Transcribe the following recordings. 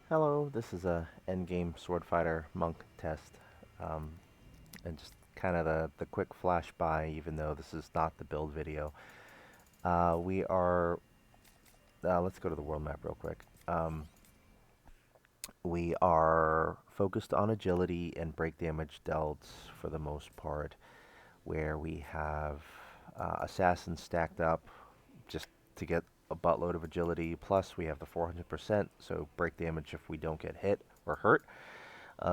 Hello, this is a endgame Swordfighter monk test, um, and just kind of the quick flash by, even though this is not the build video. We are, let's go to the world map real quick. We are focused on agility and break damage dealt for the most part, where we have assassins stacked up just to get a buttload of agility, plus we have the 400%, so break damage if we don't get hit or hurt.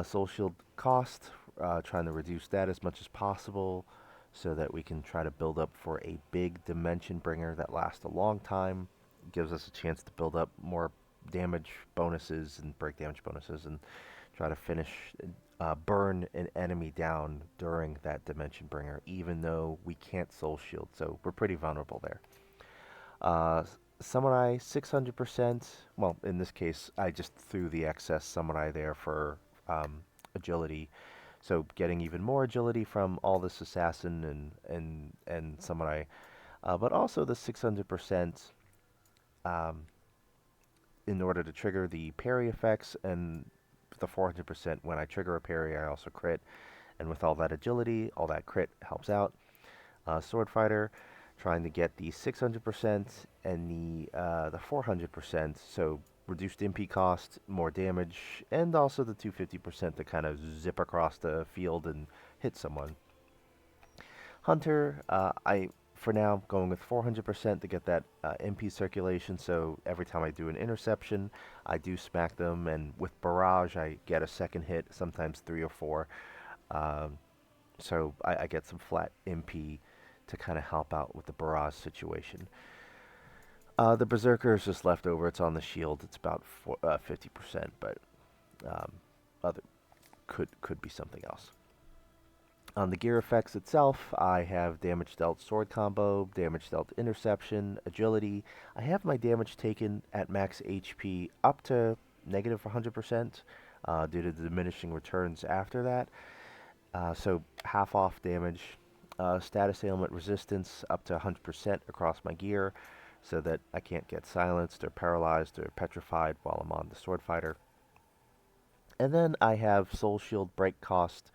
Soul Shield cost, trying to reduce that as much as possible so that we can try to build up for a big Dimension Bringer that lasts a long time. Gives us a chance to build up more damage bonuses and break damage bonuses and try to finish, burn an enemy down during that Dimension Bringer, even though we can't Soul Shield, so we're pretty vulnerable there. Uh, Samurai 600%. Well, in this case, I just threw the excess Samurai there for agility. So getting even more agility from all this assassin and Samurai, but also the 600% um, in order to trigger the parry effects, and the 400% when I trigger a parry, I also crit. And with all that agility, all that crit helps out. Swordfighter, trying to get the 600% and the 400%, so reduced MP cost, more damage, and also the 250% to kind of zip across the field and hit someone. Hunter, I for now going with 400% to get that MP circulation, so every time I do an interception, I do smack them, and with barrage, I get a second hit, sometimes 3 or 4. Um, so I get some flat MP to kind of help out with the barrage situation. The Berserker is just left over. It's on the shield. It's about 50%, but um, other could be something else. On the gear effects itself, I have damage dealt sword combo, damage dealt interception, agility. I have my damage taken at max HP up to negative 100% due to the diminishing returns after that. So half off damage. Status ailment resistance up to 100% across my gear so that I can't get silenced or paralyzed or petrified while I'm on the Swordfighter. And then I have Soul Shield break cost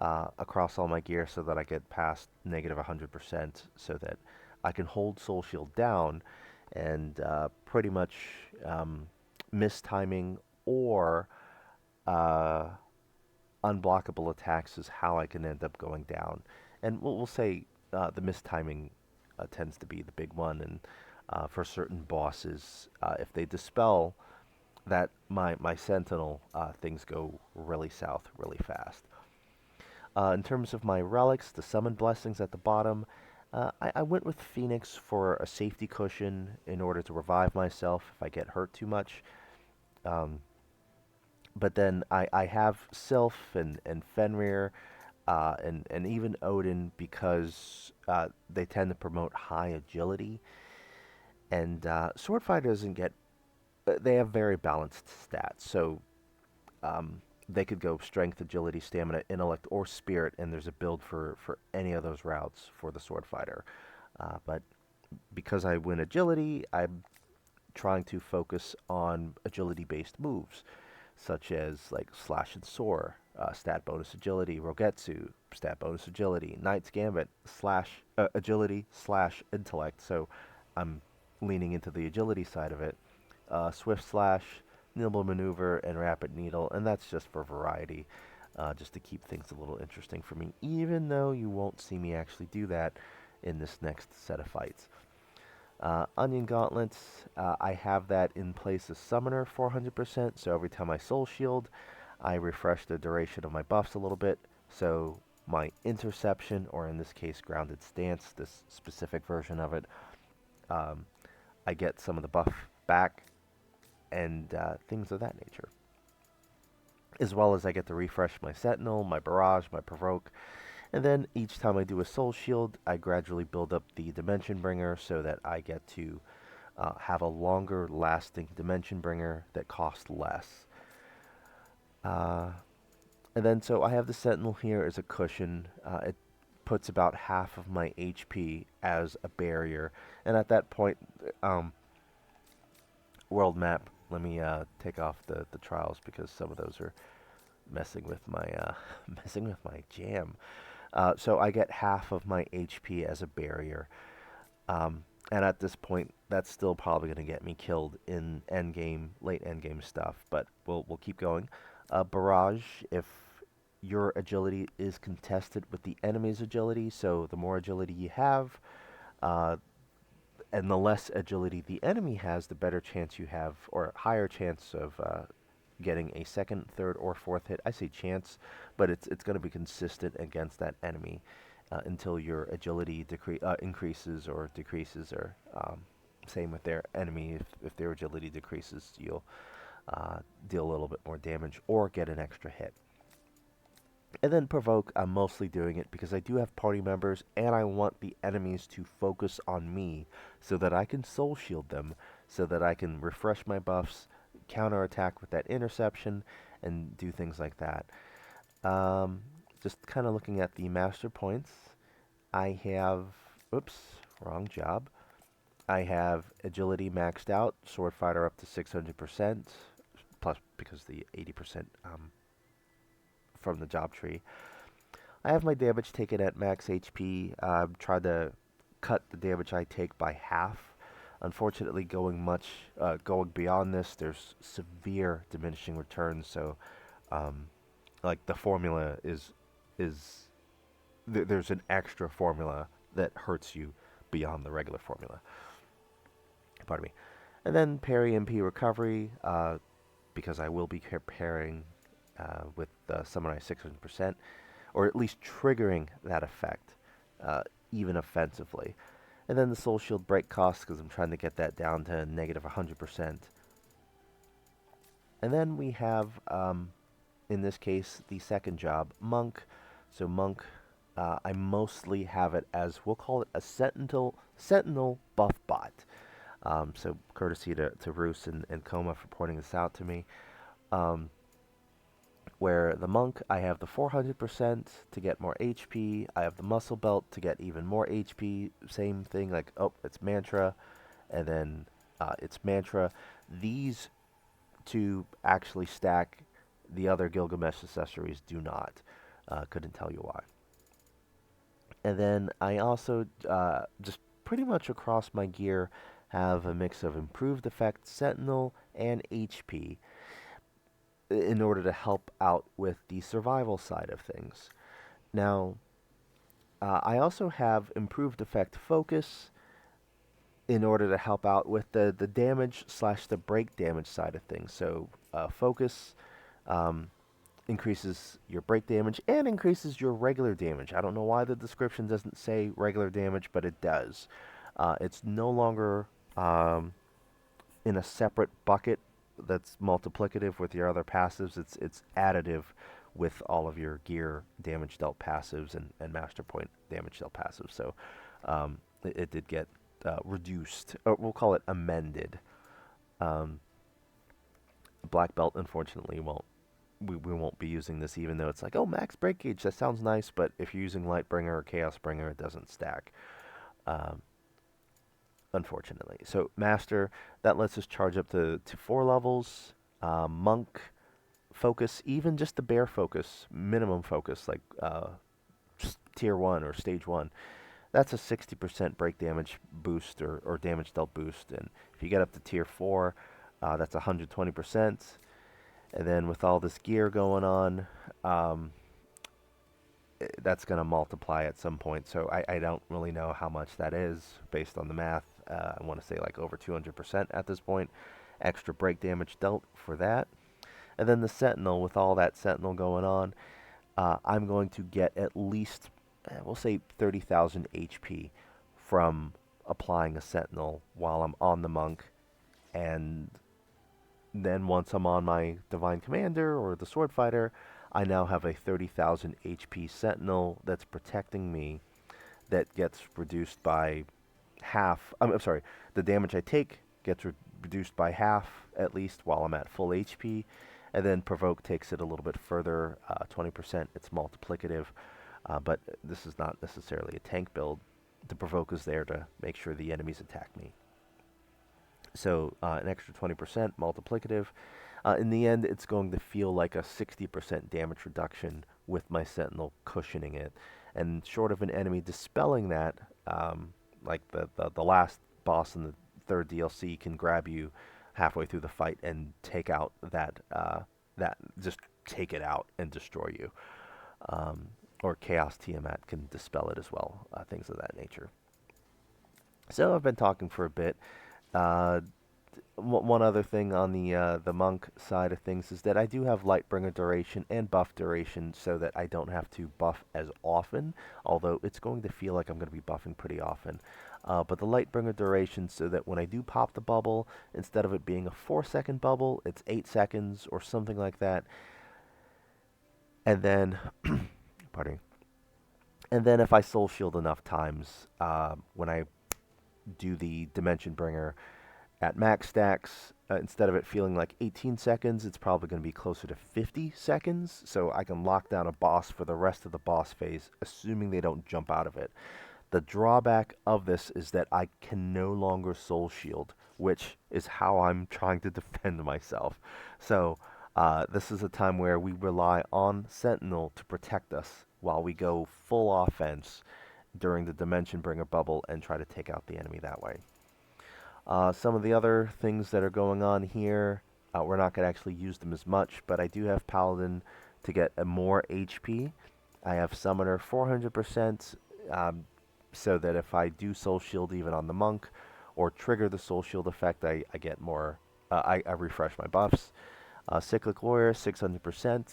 across all my gear so that I get past negative 100% so that I can hold Soul Shield down and pretty much miss timing or uh, unblockable attacks is how I can end up going down. And we'll say the mistiming tends to be the big one, and for certain bosses, if they dispel that my Sentinel, things go really south really fast. In terms of my relics, the summon blessings at the bottom, I went with Phoenix for a safety cushion in order to revive myself if I get hurt too much. Um, but then I have Sylph and Fenrir and even Odin because they tend to promote high agility. And Swordfighter doesn't get. They have very balanced stats, so they could go strength, agility, stamina, intellect, or spirit, and there's a build for any of those routes for the Swordfighter. But because I win agility, I'm trying to focus on agility-based moves, such as like slash and soar, stat bonus agility, Rogetsu, stat bonus agility, Knight's Gambit, slash agility slash intellect. So I'm leaning into the agility side of it. Swift slash, nimble maneuver, and rapid needle, and that's just for variety, just to keep things a little interesting for me, even though you won't see me actually do that in this next set of fights. Onion Gauntlets, I have that in place as Summoner 400%, so every time I Soul Shield, I refresh the duration of my buffs a little bit, so my Interception, or in this case Grounded Stance, this specific version of it, um, I get some of the buff back, and things of that nature. As well as I get to refresh my Sentinel, my Barrage, my Provoke, and then each time I do a Soul Shield, I gradually build up the Dimension Bringer so that I get to have a longer lasting Dimension Bringer that costs less. Uh, and then so I have the Sentinel here as a cushion. It puts about half of my HP as a barrier, and at that point, world map, let me take off the trials because some of those are messing with my messing with my jam. So I get half of my HP as a barrier. And at this point, that's still probably going to get me killed in endgame, late endgame stuff. But we'll keep going. Barrage, if your agility is contested with the enemy's agility, so the more agility you have, uh, and the less agility the enemy has, the better chance you have, or higher chance of getting a second, third, or fourth hit. I say chance, but it's going to be consistent against that enemy until your agility increases or decreases, or same with their enemy. If their agility decreases, you'll deal a little bit more damage or get an extra hit. And then provoke, I'm mostly doing it because I do have party members and I want the enemies to focus on me so that I can soul shield them, so that I can refresh my buffs, counterattack with that interception, and do things like that. Just kind of looking at the master points, I have, oops, wrong job. I have agility maxed out, Swordfighter up to 600%, plus because the 80% from the job tree. I have my damage taken at max HP. Tried to cut the damage I take by half. Unfortunately, going beyond this, there's severe diminishing returns. So, like the formula there's an extra formula that hurts you beyond the regular formula. Pardon me. And then parry MP recovery, because I will be pairing with Summon 600%, or at least triggering that effect, even offensively. And then the Soul Shield break cost, because I'm trying to get that down to negative 100%. And then we have, in this case, the second job, Monk. So Monk, I mostly have it as, we'll call it a Sentinel buff bot. So courtesy to Roos and Coma for pointing this out to me. Where the Monk, I have the 400% to get more HP. I have the Muscle Belt to get even more HP. Same thing, like, oh, it's Mantra, and then it's Mantra. These two actually stack. The other Gilgamesh accessories do not. Couldn't tell you why. And then I also, just pretty much across my gear, have a mix of improved effect, Sentinel, and HP, in order to help out with the survival side of things. Now, I also have improved effect focus in order to help out with the damage / the break damage side of things. So focus increases your break damage and increases your regular damage. I don't know why the description doesn't say regular damage, but it does. It's no longer in a separate bucket that's multiplicative with your other passives. It's additive with all of your gear damage dealt passives and master point damage dealt passives. So it did get reduced, or we'll call it amended. Black belt, unfortunately, we won't be using this, even though it's like, oh, max break gauge, that sounds nice, but if you're using Lightbringer or Chaosbringer, it doesn't stack. Unfortunately. So Master, that lets us charge up to 4 levels. Monk, focus, even just the bare focus, minimum focus, like tier 1 or stage 1, that's a 60% break damage boost, or damage dealt boost. And if you get up to tier 4, that's 120%. And then with all this gear going on, that's going to multiply at some point. So I don't really know how much that is based on the math. I want to say like over 200% at this point. Extra break damage dealt for that. And then the Sentinel, with all that Sentinel going on, I'm going to get at least, we'll say 30,000 HP from applying a Sentinel while I'm on the Monk. And then once I'm on my Divine Commander or the Swordfighter, I now have a 30,000 HP Sentinel that's protecting me, that gets reduced by half. I'm sorry, the damage I take gets reduced by half, at least, while I'm at full HP. And then Provoke takes it a little bit further, 20%. It's multiplicative, but this is not necessarily a tank build. The Provoke is there to make sure the enemies attack me. So an extra 20% multiplicative. In the end, it's going to feel like a 60% damage reduction with my Sentinel cushioning it. And short of an enemy dispelling that, like the last boss in the third DLC can grab you halfway through the fight and take out that just take it out and destroy you. Um, or Chaos Tiamat can dispel it as well, things of that nature. So I've been talking for a bit. Uh, one other thing on the monk side of things is that I do have Lightbringer duration and buff duration, so that I don't have to buff as often. Although it's going to feel like I'm going to be buffing pretty often. But the Lightbringer duration, so that when I do pop the bubble, instead of it being a 4-second bubble, it's 8 seconds or something like that. And then, pardon me. And then if I soul shield enough times, when I do the Dimension Bringer at max stacks, instead of it feeling like 18 seconds, it's probably going to be closer to 50 seconds. So I can lock down a boss for the rest of the boss phase, assuming they don't jump out of it. The drawback of this is that I can no longer soul shield, which is how I'm trying to defend myself. So this is a time where we rely on Sentinel to protect us while we go full offense during the Dimension Bringer bubble and try to take out the enemy that way. Some of the other things that are going on here, we're not going to actually use them as much, but I do have Paladin to get a more HP. I have Summoner 400%, so that if I do Soul Shield even on the Monk, or trigger the Soul Shield effect, I get more, I refresh my buffs. Cyclic Warrior 600%.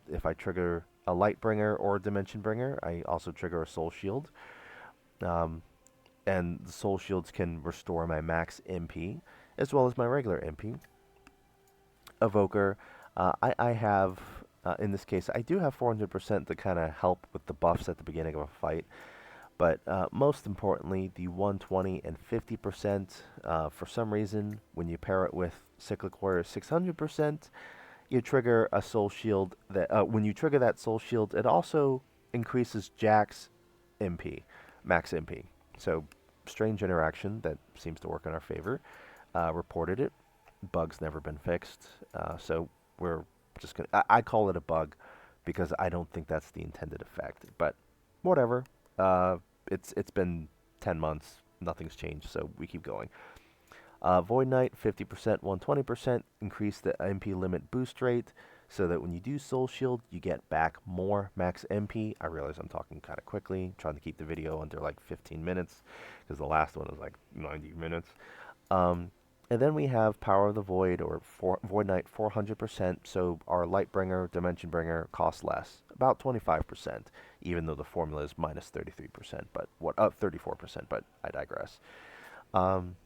If I trigger a Lightbringer or a Dimension Bringer, I also trigger a Soul Shield. And the Soul Shields can restore my max MP, as well as my regular MP. Evoker, I have, in this case, I do have 400% to kind of help with the buffs at the beginning of a fight. But most importantly, the 120 and 50%, for some reason, when you pair it with Cyclic Warrior 600%, you trigger a Soul Shield. That when you trigger that Soul Shield, it also increases Jack's MP, max MP. So, strange interaction that seems to work in our favor. Reported it. Bug's never been fixed. So we're just gonna. I call it a bug because I don't think that's the intended effect. But whatever. It's been 10 months. Nothing's changed, so we keep going. Void Knight, 50%, 120%. Increase the MP limit boost rate so that when you do Soul Shield, you get back more max MP. I realize I'm talking kind of quickly, trying to keep the video under like 15 minutes, because the last one was like 90 minutes. And then we have Power of the Void, or Void Knight 400%, so our Lightbringer, Dimension Bringer costs less, about 25%, even though the formula is minus 33%, but 34%, but I digress. And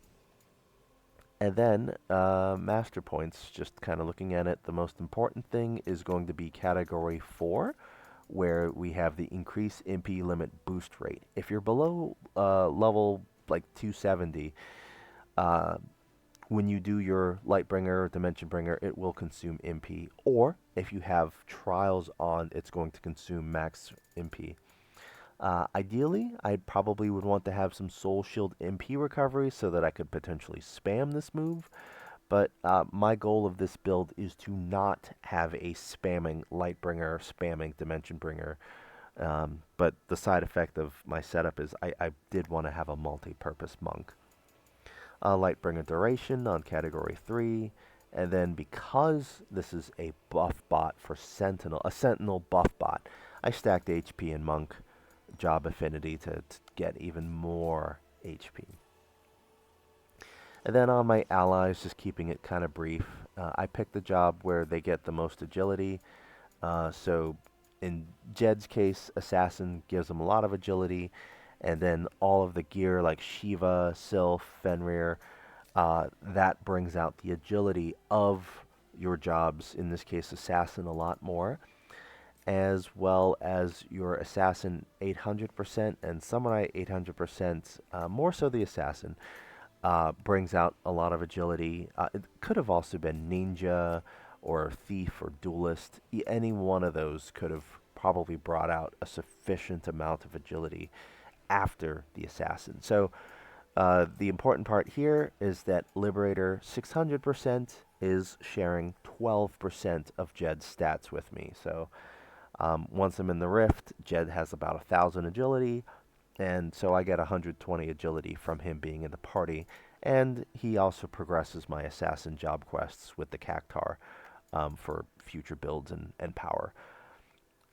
then, master points, just kind of looking at it, the most important thing is going to be Category 4, where we have the increase MP limit boost rate. If you're below level like 270, when you do your Lightbringer or Dimension Bringer, it will consume MP. Or, if you have Trials on, it's going to consume max MP. Ideally, I probably would want to have some Soul Shield MP recovery so that I could potentially spam this move. But my goal of this build is to not have a spamming Lightbringer, spamming Dimension Bringer. But the side effect of my setup is I did want to have a multi-purpose monk. Lightbringer duration on Category 3. And then because this is a buff bot for Sentinel, a Sentinel buff bot, I stacked HP and monk job affinity to get even more HP. And then on my allies, just keeping it kind of brief, I picked the job where they get the most agility. So in Jed's case, Assassin gives them a lot of agility, and then all of the gear like Shiva, Sylph, Fenrir, that brings out the agility of your jobs, in this case Assassin, a lot more, as well as your Assassin 800% and Samurai 800%, more so the Assassin, brings out a lot of agility. It could have also been Ninja or Thief or Duelist. Any one of those could have probably brought out a sufficient amount of agility after the Assassin. So The important part here is that Liberator 600% is sharing 12% of Jed's stats with me. So once I'm in the Rift, Jed has about 1,000 agility, and so I get 120 agility from him being in the party. And he also progresses my assassin job quests with the Cactar for future builds and power.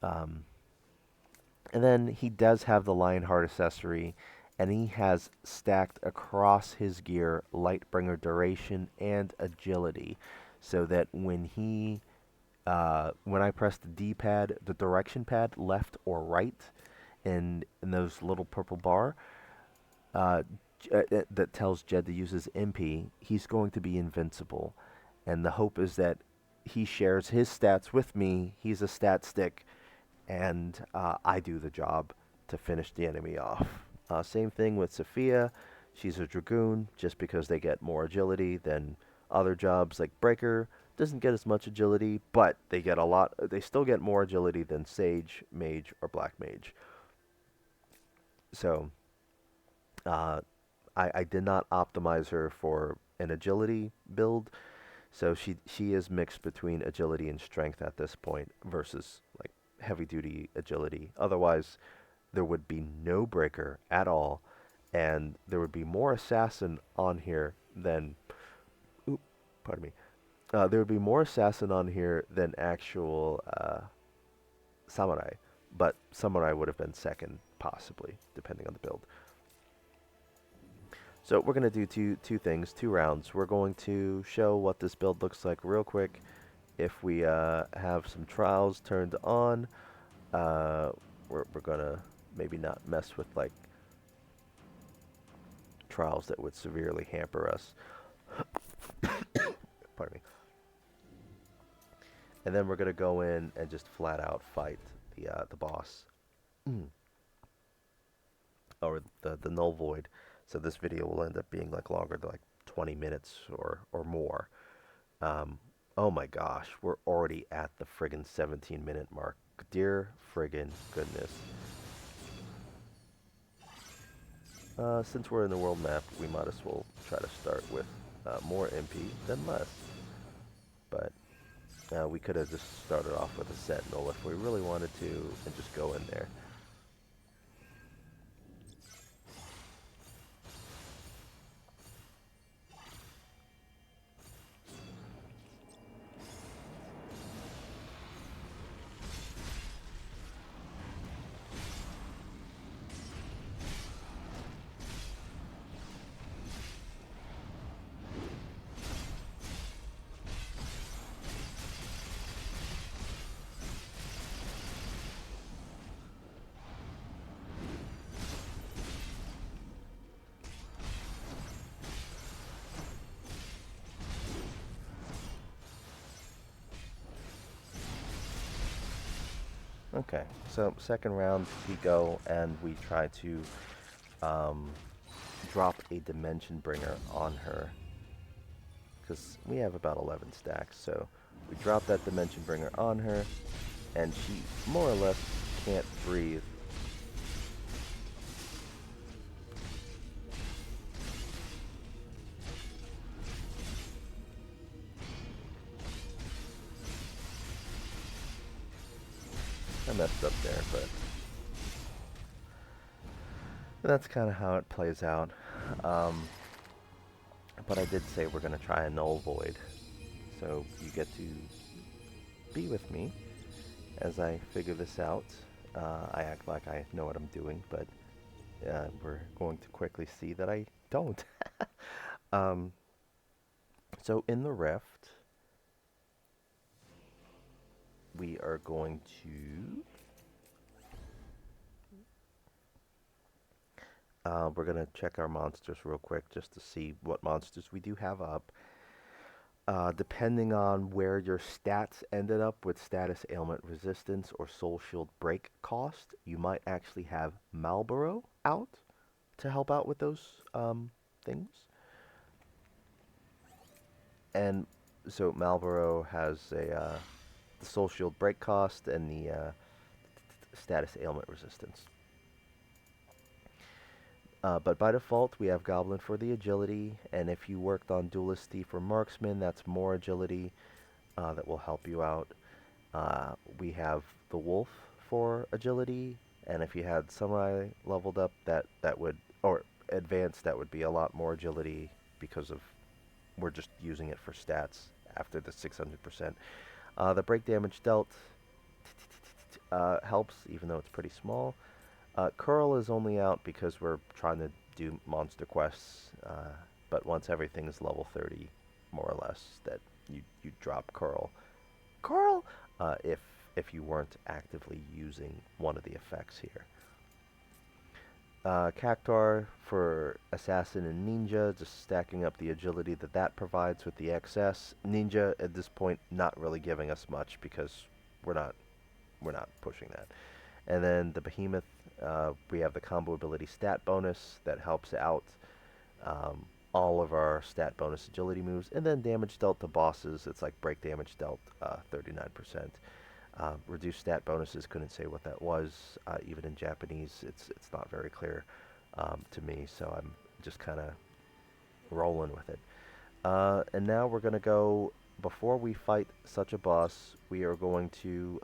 Um, and then he does have the Lionheart accessory, and he has stacked across his gear Lightbringer duration and agility, so that when I press the D-pad, the direction pad, left or right, in those little purple bar, uh, that tells Jed to use his MP, he's going to be invincible. And the hope is that he shares his stats with me. He's a stat stick, and I do the job to finish the enemy off. Same thing with Sophia. She's a Dragoon, just because they get more agility than other jobs like Breaker. Doesn't get as much agility, but they get a lot. They still get more agility than Sage, Mage, or Black Mage. So uh, I did not optimize her for an agility build, so she is mixed between agility and strength at this point versus like heavy duty agility. Otherwise, there would be no breaker at all, and there would be more assassin on here than pardon me. There would be more assassin on here than actual samurai, but samurai would have been second, possibly, depending on the build. So we're going to do two things, 2 rounds. We're going to show what this build looks like real quick. If we have some trials turned on, we're going to maybe not mess with like trials that would severely hamper us. Pardon me. And then we're going to go in and just flat out fight the boss. Or the Null Void. So this video will end up being like longer than like 20 minutes or more. Oh my gosh, we're already at the friggin' 17-minute mark. Dear friggin' goodness. Since we're in the world map, we might as well try to start with more MP than less. But we could have just started off with a Sentinel if we really wanted to and just go in there. Okay, so second round we go and we try to drop a Dimension Bringer on her, because we have about 11 stacks. So we drop that Dimension Bringer on her, and she more or less can't breathe. I messed up there, but that's kind of how it plays out. But I did say we're going to try a Null Void, so you get to be with me as I figure this out. I act like I know what I'm doing, but we're going to quickly see that I don't. So in the Rift, we are going to... we're going to check our monsters real quick just to see what monsters we do have up. Depending on where your stats ended up with status ailment resistance or soul shield break cost, you might actually have Malboro out to help out with those things. And so Malboro has the soul shield break cost and the status ailment resistance. But by default, we have Goblin for the agility, and if you worked on Duelist, Thief, or Marksman, that's more agility that will help you out. We have the Wolf for agility, and if you had Samurai leveled up, that would, or advanced, that would be a lot more agility because of we're just using it for stats after the 600%. The break damage dealt helps, even though it's pretty small. Curl is only out because we're trying to do monster quests, but once everything is level 30, more or less, that you drop Curl. Curl! If you weren't actively using one of the effects here. Cactar for Assassin and Ninja, just stacking up the agility that provides with the XS. Ninja, at this point, not really giving us much because we're not pushing that. And then the Behemoth, we have the combo ability stat bonus that helps out all of our stat bonus agility moves. And then damage dealt to bosses, it's like break damage dealt 39%. Reduced stat bonuses, couldn't say what that was. Even in Japanese, it's not very clear to me, so I'm just kind of rolling with it. And now we're going to go, before we fight such a boss, we are going to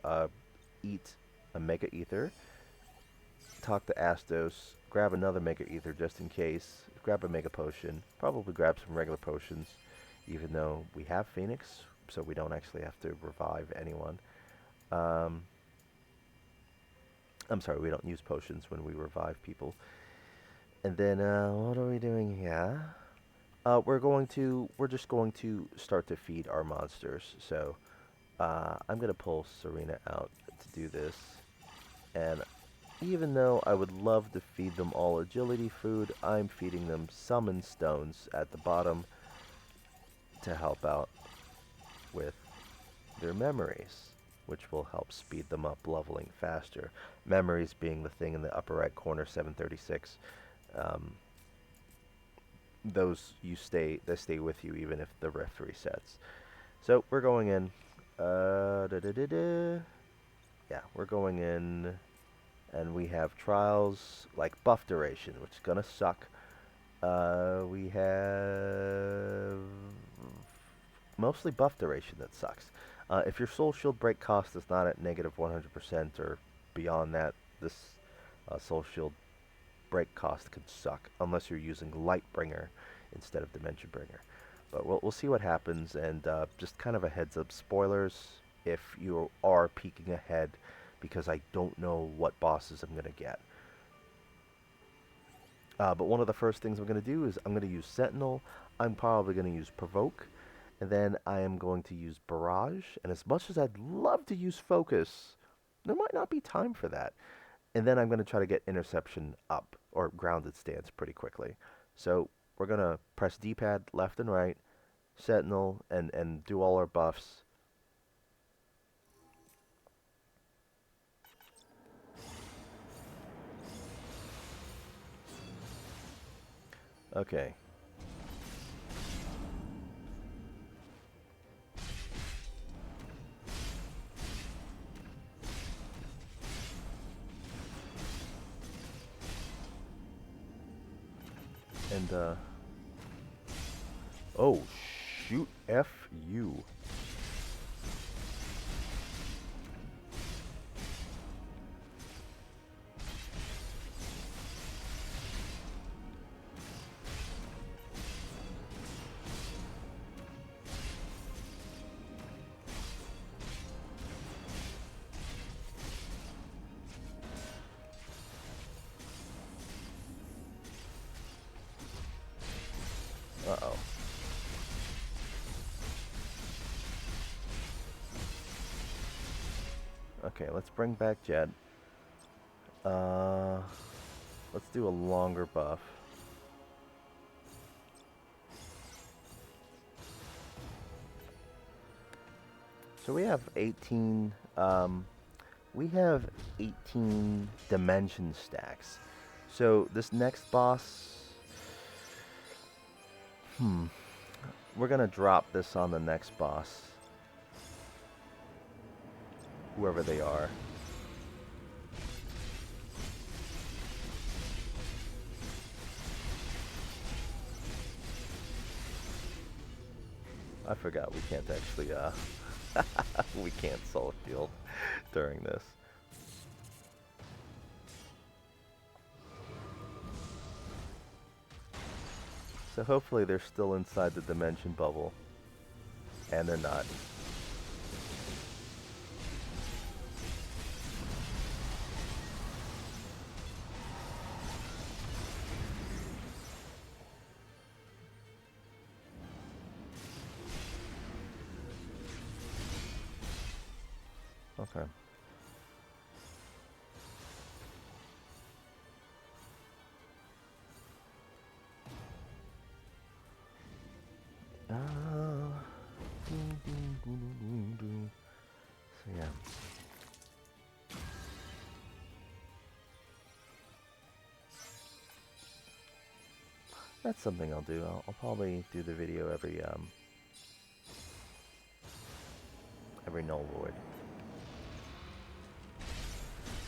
eat a Mega Ether, talk to Astos, grab another Mega Ether just in case, grab a Mega Potion, probably grab some regular potions, even though we have Phoenix, so we don't actually have to revive anyone. I'm sorry, we don't use potions when we revive people. And then, what are we doing here? We're just going to start to feed our monsters. So, I'm gonna pull Serena out to do this. And even though I would love to feed them all agility food, I'm feeding them summon stones at the bottom to help out with their memories, which will help speed them up leveling faster. Memories being the thing in the upper right corner, 736. Those they stay with you even if the rift resets. So we're going in. Yeah, we're going in, and we have trials like buff duration, which is gonna suck. We have mostly buff duration that sucks. If your soul shield break cost is not at negative 100% or beyond that, this soul shield break cost could suck unless you're using Lightbringer instead of Dimension Bringer. But we'll see what happens, and just kind of a heads up, spoilers if you are peeking ahead, because I don't know what bosses I'm going to get. But one of the first things I'm going to do is I'm going to use Sentinel. I'm probably going to use Provoke, and then I am going to use Barrage. And as much as I'd love to use Focus, there might not be time for that. And then I'm going to try to get Interception up, or Grounded Stance, pretty quickly. So we're going to press D-pad left and right, Sentinel, and do all our buffs. Okay. And, oh, shoot, F you. Uh-oh. Okay, let's bring back Jed. Let's do a longer buff. So we have 18, we have 18 dimension stacks. So this next boss, we're gonna drop this on the next boss, whoever they are. I forgot we can't actually, we can't soul shield during this. So hopefully they're still inside the dimension bubble. And they're not. Okay. So yeah. That's something I'll do. I'll probably do the video every Null Void.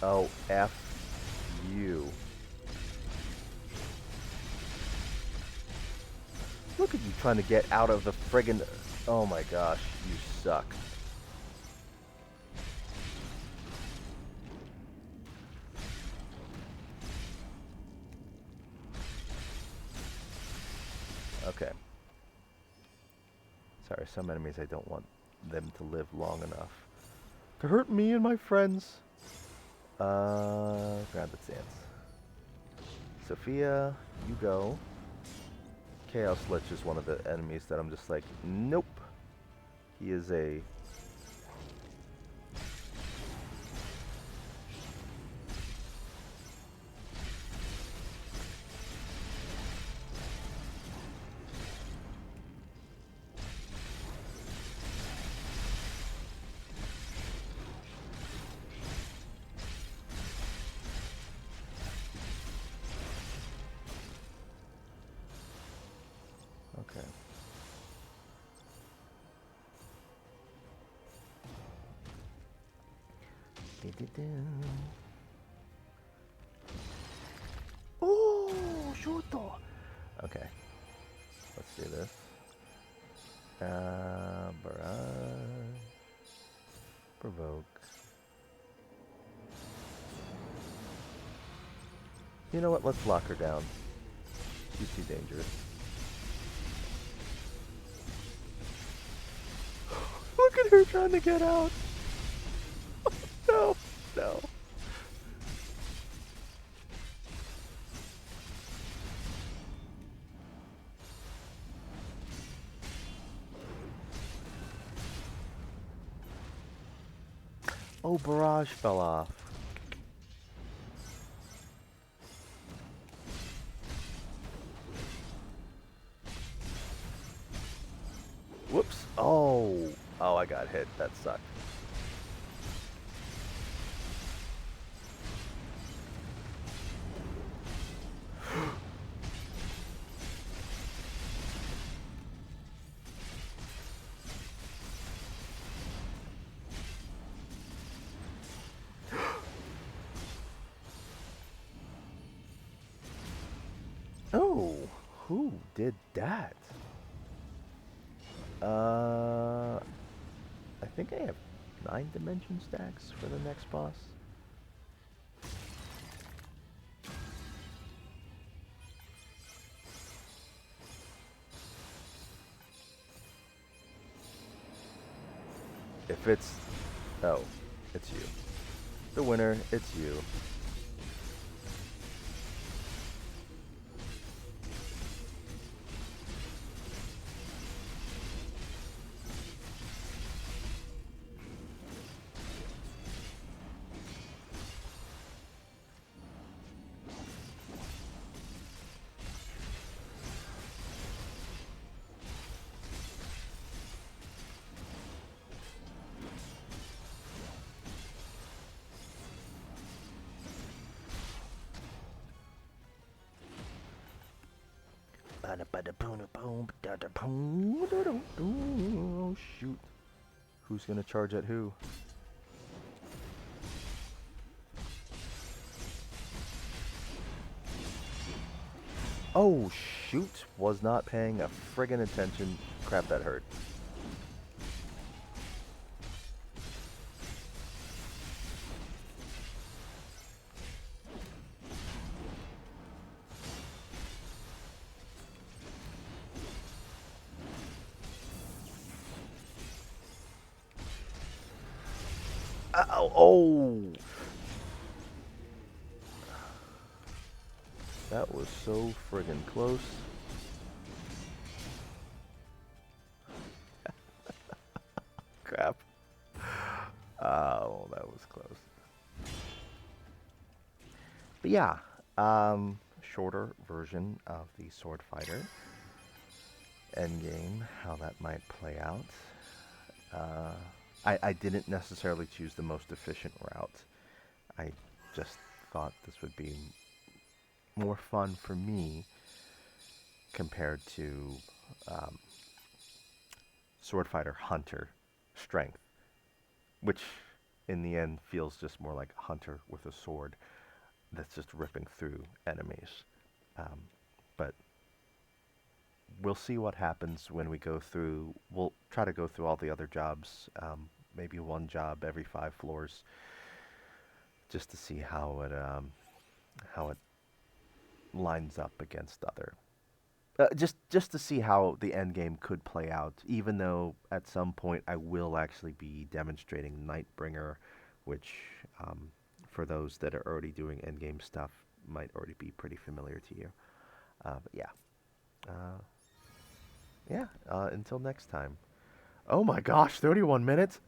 Oh, F you. Look at you trying to get out of the friggin'... Oh my gosh, you suck. Okay. Sorry, some enemies I don't want them to live long enough to hurt me and my friends. Grounded Stance. Sophia, you go. Chaos Lich is one of the enemies that I'm just like, nope. He is a... Okay. Oh, short. Okay. Let's do this. Barrage. Provoke. You know what? Let's lock her down. She's too dangerous. Look at her trying to get out. No, no. Oh, barrage fell off. Whoops. Oh. Oh, I got hit. That sucked. Oh, who did that? I think I have 9 dimension stacks for the next boss. If it's... Oh, it's you. The winner, it's you. Oh, shoot. Who's gonna charge at who? Oh, shoot. Was not paying a friggin' attention. Crap, that hurt. Oh! That was so friggin' close. Crap. Oh, that was close. But yeah, shorter version of the Swordfighter. Endgame, how that might play out. Uh, I didn't necessarily choose the most efficient route. I just thought this would be more fun for me compared to um, Swordfighter Hunter Strength, which in the end feels just more like Hunter with a sword that's just ripping through enemies. Um, but we'll see what happens when we go through. We'll try to go through all the other jobs, maybe one job every 5 floors, just to see how it lines up against other. Just to see how the end game could play out. Even though at some point I will actually be demonstrating Knightbringer, which for those that are already doing end game stuff might already be pretty familiar to you. But yeah. Yeah, until next time. Oh my gosh, 31 minutes?